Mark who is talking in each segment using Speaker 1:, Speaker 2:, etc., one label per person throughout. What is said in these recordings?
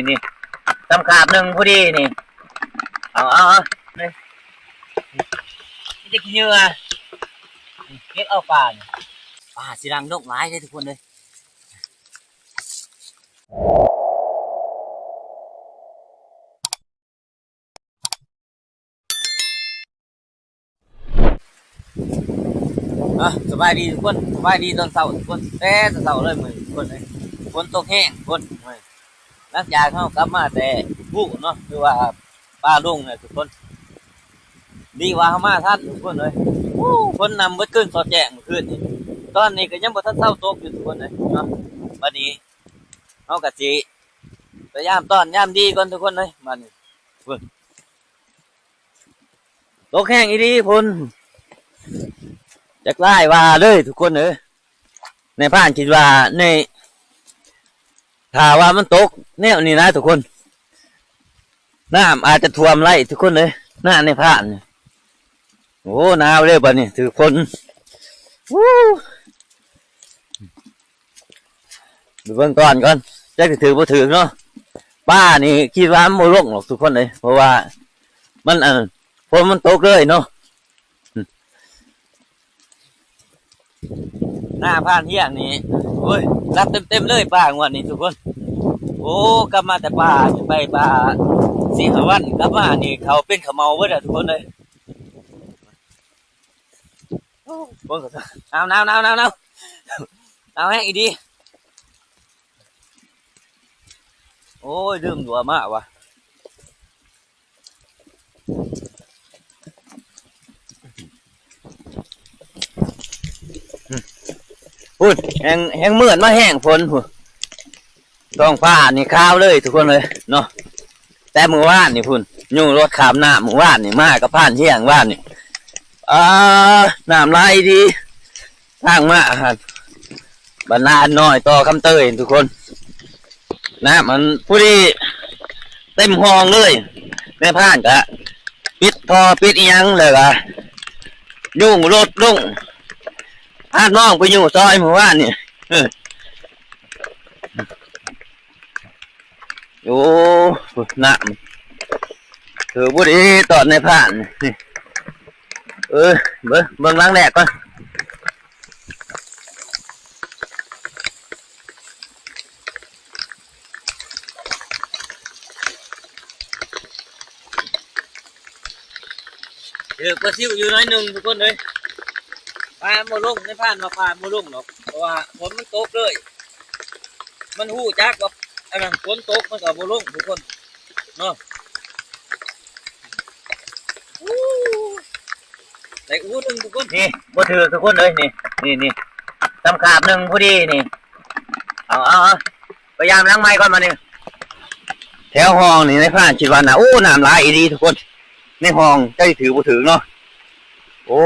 Speaker 1: นี่ตำขาบหนึ่งพอดีนี่เอานี่จะกินเยอะเก็บเอาปลาเนี่ยปลาสีรังนกไม้ได้ทุกคนเลยสบายดีทุกคนสบายดีตอนเช้าทุกคนแต่ตอนเช้าเลยมือทุกคนเลยฝนตกแห้งคนหลังจากเขากลับมาแต่บุกเนาะคือว่าป้าลุงเนี่ยทุกคนดีว่าเขามาท่านทุกคนเลยคนนำเมื่อคืนสอดแจ้งเมื่อคืนนี่ตอนนี้ก็ยังบ่ทันเช้าตกอยู่ทุกคนเลยเนาะวันนี้เขากะสิพยายามต้อนยามดีก่อนทุกคนเลยมันตกแห้งอีดีพุ่นจากไล่ว่าเลยทุกคนเลยในผ่านคิดว่าในถ้าว่ามันตกแนวนี้นะทุกคนน้ำอาจจะท่วมไร่ทุกคนเลยหน้าในผ่านโอ้หนาวเลยบ่เนี่ยทุกคนดูเบื้องต้นก่อนจะถือบ่ถือเนาะป้านี่คิดว่ามันโมลงหรอกทุกคนเลยเพราะว่ามันฝนมันตกเลยเนาะหน้าผ่านเที่ยงนี่โอ้ยรับเต็มเลยป้างวันนี้ทุกคนโอ้กลับมาแต่ป่าไปป่าสี่ห้าวันกลับมานี่เขาเป็นขมเมาเว้ยทุกคนเลยหนาวแห้งอีดีโอ้ยดื่มดัวมากว่ะพูดแห้งเหมือนมาแห้งฝนพูดท้องฟ้านี่ข้าวเลยทุกคนเลยเนาะแต่มือว่านนี่พุ่นยุ่งรถขามหน้ามือว่านนี่มากกับผ่านเที่ยงว่านนี่น้ำลายดีทางมาบรรณาน้อยต่อคำเตยทุกคนนะมันผู้ที่เต็มห้องเลยไม่ผ่านกะปิดทอปิดยังเลยกะยุ่งรถลุ่งพาดน้องไปอยู่ซอยมือว่านนี่โอ้หนักคือบุรีตอดในผ่านเบิ่งล้างแดดก่อนปลาซิวอยู่น้อยหนึ่งทุกคนเลยปลาโมลุ่งในผ่านมาปลาโมลุ่งหรอกเพราะว่าฝนมันตกเลยมันหูจักกับอันนั้นฝนตกมันกับโมลุ่งทุกคนเนาะใส่อู้หนึ่งทุกคนนี่บ่ถือทุกคนเลยนี่ตำขาบหนึ่งพอดีนี่เอาพยายามล้างไม้ก่อนมาเนี่ยแถวห้องนี่ในผ่านคิดว่านะโอ้น้ำลายอีดีทุกคนในห้องจะถือบ่ถือเนาะโอ้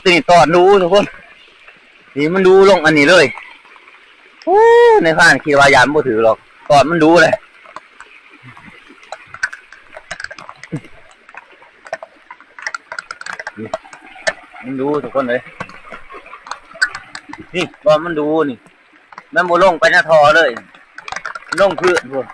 Speaker 1: ตีนี่ตอดรู้ทุกคนนี่มันดูลงอันนี้เลยโอ้ในผ่านคิดว่ายามบ่ถือหรอกตอดมันดูเลยมันดูทุกคนเลยนี่ตอนมันดูนี่มันบ่ลงไปหน้าทอเลยลงพื้นพวก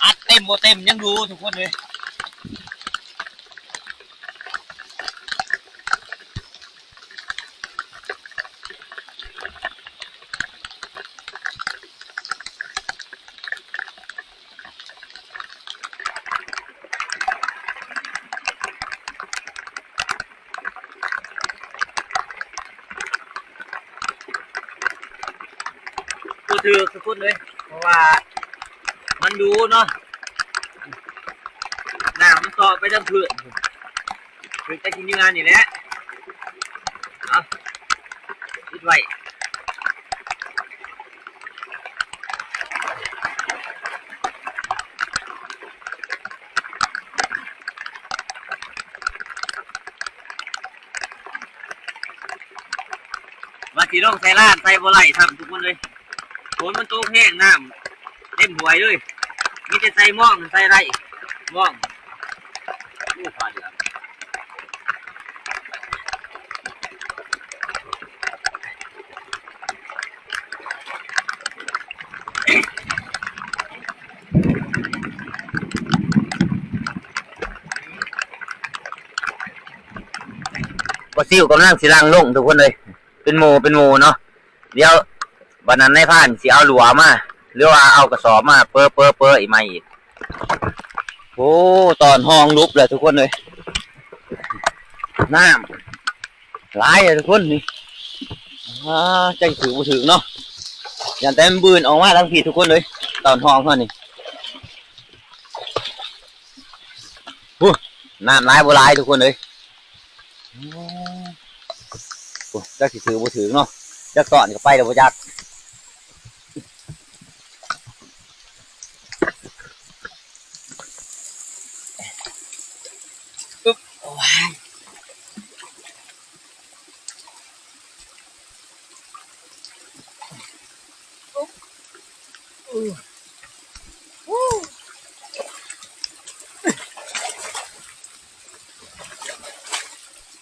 Speaker 1: อัดเต็ ต็มโบเต็มยังดูทุกคนเลยกูถือทุกคนเลยเพราะว่ามันดูเนาะน้ำมันต่อไปทั้งพื้นคือจะกินงานอยู่แล้วเอาคิดไว้มาที่ร่องใส่ลาดใส่บัวไหลทำทุกคนเลยฝนมันตกแห้งน้ำเต็มห่วยเลยมีแต่ใส่ม่องใส่ไรม่องลูกผ่านแล้วปลาซิวกำลังสิลังลงทุกคนเลยเป็นโมเนาะเดี๋ยววันนั้นในผ่านสิเอาหลัวมาหรือว่าเอากระสอบมาเปออีกมาอีกโอ้ตอนห้องลุบเลยทุกคนเลยน้ำร้ายเลยทุกคนนี่ใจถือบ่ถือเนาะอย่างแต่มันบืนออกมาทั้งผีทุกคนเลยตอนห้องเท่านี้น้ำร้ายบ่ร้ายทุกคนเลยจักสิถือบ่ถือเนาะจักตอนก็ไปแล้วบ่จักปึ๊บว้าย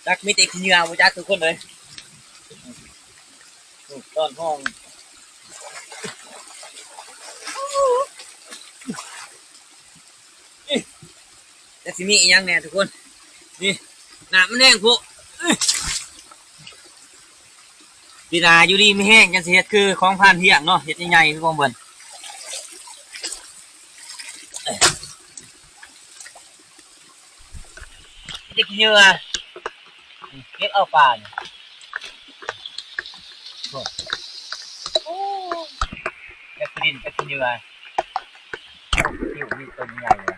Speaker 1: จักมีแต่ขี้เหงื่อบ่จักทุกคนเลยตอนห้องแต่สิมีอีกอย่างแน่ทุกคนนี่น้ำมันแห้งพวกปีนาอยู่ดีไม่แห้งจังสิเฮ็ดคือของผ่านเที่ยงเนาะเฮ็ดใหญ่ๆคือของเบิ่นเด็กเหงื่อเก็บเอาป่าเนี่ยจะกินเหงื่อที่มีต้นใหญ่เลย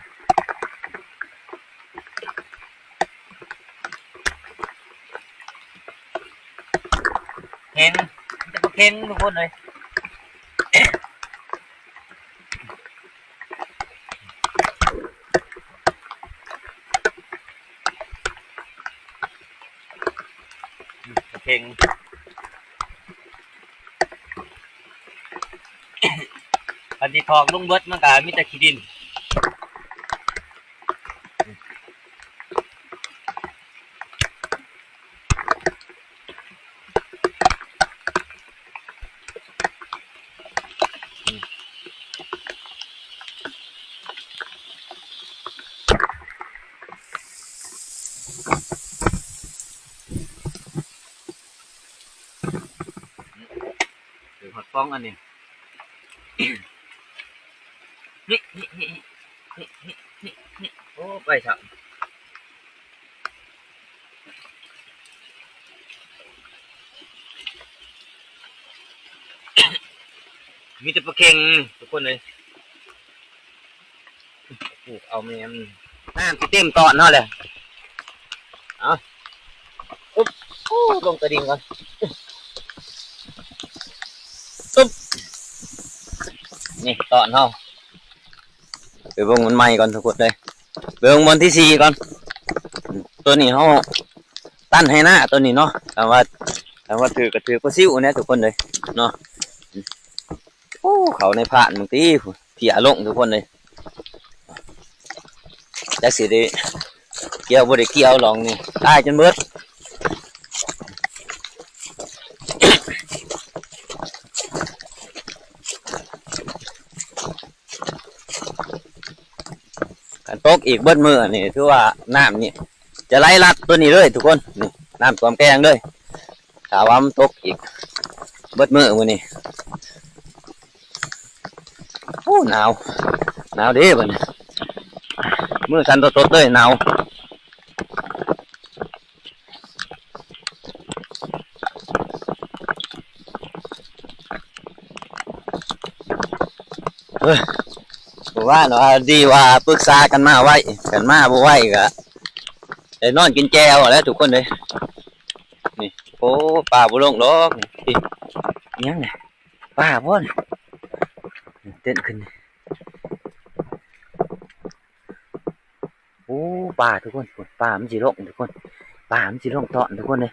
Speaker 1: เห็นจะมาเค้นทุกคนเลยเพ่งอันที่ทองลุงเบิดมันก็มีแต่ขี้ดินหดฟ้องอันนี้นี่โอ้ไปครับมีแต่ปลาเค็งทุกคนเลยเอาแม่มน้ำที่เต็มตอนเนาะเลยเอาอุ๊บลงกระดิ่งก่อนอุ๊บนี่ตอนเนาะไปเบิ่งมันใหม่ก่อนทุกคนเลยเบิ่งบนที่4ก่อนตัวนี้เขาตั้นให้หน้าตัวนี้เนาะแต่ว่าถือกระถือปลาซิวเนี่ยทุกคนเลยเนาะโอ้เขาในผ่านบางทีเผียลงทุกคนเลยจักสิได้เกี่ยวบ่ได้เกี่ยวลองนี่ตายจนเบิด ตกอีกเบิดมือนี่ถือว่าน้ำนี่จะไหลลัดตัวนี้เลยทุกคนนี่น้ำท่วมแกงเลยถ้าว่ามันตกอีกเบิดมือมื้อนี้โอ้หนาวเด้บัดนี้มือสั่นตดๆเลยหนาวว่าเนาะดีว่าปรึกษากันมาไว้กันมาบ่ไว้ก็ได้นอนกินแจวแล้วทุกคนเลยนี่โอ้ป่าบ่ลงดอกนี่ยังไงป่าบ่นเต้นขึ้นโอ้ป่าทุกคนป่ามันสิลงทุกคนป่ามันสิลงตอนทุกคนเลย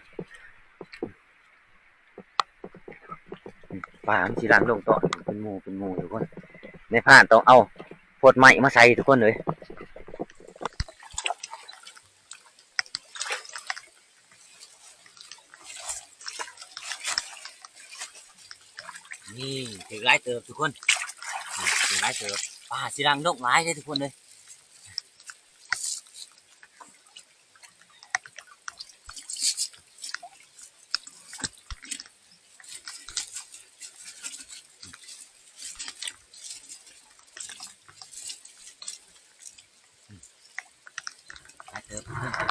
Speaker 1: ป่ามันสิรันลงตอนเป็นหมู่ทุกคนในผ่านต้องเอาพดใหม่มาใส่ทุกคนเลยนี่ถือไล่เติบทุกคนถือไล่เติบป่าสิรังลงไล่เลยทุกคนเลย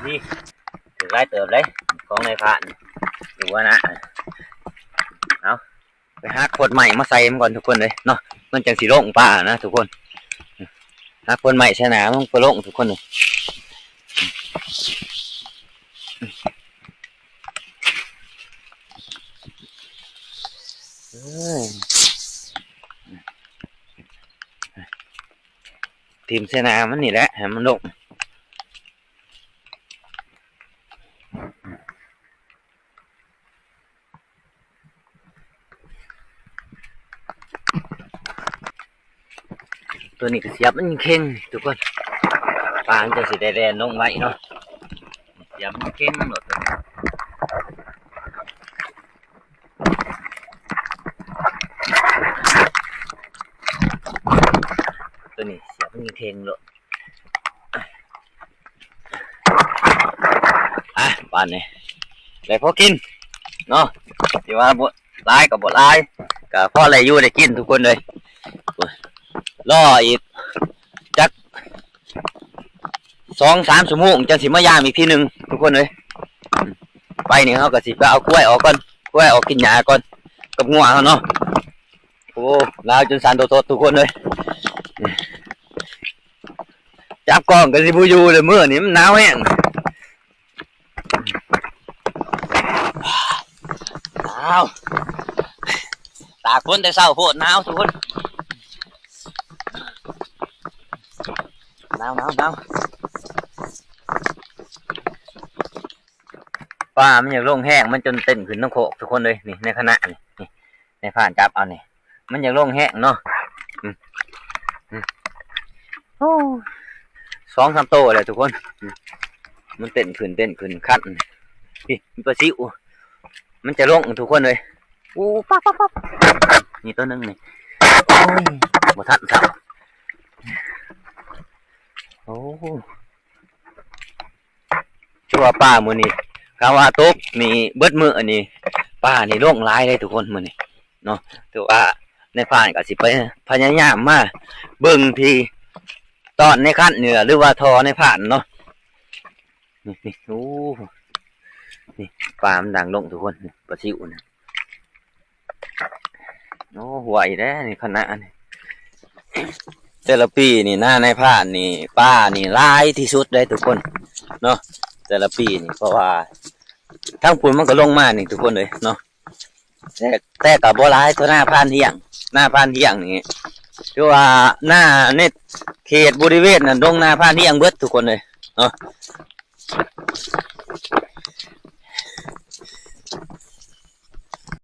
Speaker 1: นี่ถือไล่เติบเลยของในผ่านอยู่ว่านะเอาไปหาขวดใหม่มาใส่มันก่อนทุกคนเลยเนาะมันจังสีโล่งป่านะทุกคนหาขวดใหม่ใช่หนามันก็โล่งทุกคนเลยทีมเสนามันนี่แหละให้มันโล่งตัวนี้ก็เสียบมันเข่งทุกคนปลาจะสีแดงลงไว้เนาะเสียบมันเข่งหมดตัวนี้เสียบมันเข่งเลยปานนี้ได้พอกินเนาะที่ว่าบดลายกับบดลายกับพ่ออะไรอยู่ได้กินทุกคนเลยรออีกจัก2-3 ชั่วโมงจังสิมายามอีกทีหนึ่งทุกคนเลยไปนี่เขาก็สิไปเอากล้วยออกก่อนกล้วยออกกินหญ้าก่อนกับงัวเขาเนาะโอ้ลาวจนสั่นโตๆทุกคนเลยจับกล้องก็สิบูอยู่เลยเมื่อนี่มันหนาวแห้งหนาวตากฝนแต่เช้าโพดหนาวทุกคนหนาวป่ามันอยากลงแห้งมันจนเต้นขึ้นน้ำโคกทุกคนเลยนี่ในขณะนี่ในผ่านจับเอานี่มันอยากลงแห้งเนาะโอ้2-3 โตเลยทุกคนมันเต้นขึ้นคัดนี่มันประสิวมันจะลงทุกคนเลยโอ้ปั๊บนี่ตัวนึงนี่โอ้ยบ่ทันสับโอ้ชัวป้ามือนี่คำว่าตกนี่เบิดมืออันนี้ป้านี่ลงร้ายเลยทุกคนมือนี่เนาะถือว่าในผ่านก็สิไปพยายามมาเบิ่งทีตอนในขั้นเหนือหรือว่าทอในผ่านเนาะนี่โอ้นี่ปลามันดังลงทุกคนปลาซิวนะโอ้หวยได้นี่ขนาดนี่แต่ละปีนี่หน้าในผ่านนี่ป้านี่ร้ายที่สุดได้ทุกคนเนาะแต่ละปีนี่เพราะว่าทั้งปุ่นมันก็ลงมานี่ทุกคนเลยเนาะแต่กับบัวร้ายตัวหน้าผ่านเที่ยงนี่คือว่าหน้าเน็ตเขตบริเวณนั่นลงหน้าผ่านเที่ยงเบิดทุกคนเลยเนาะ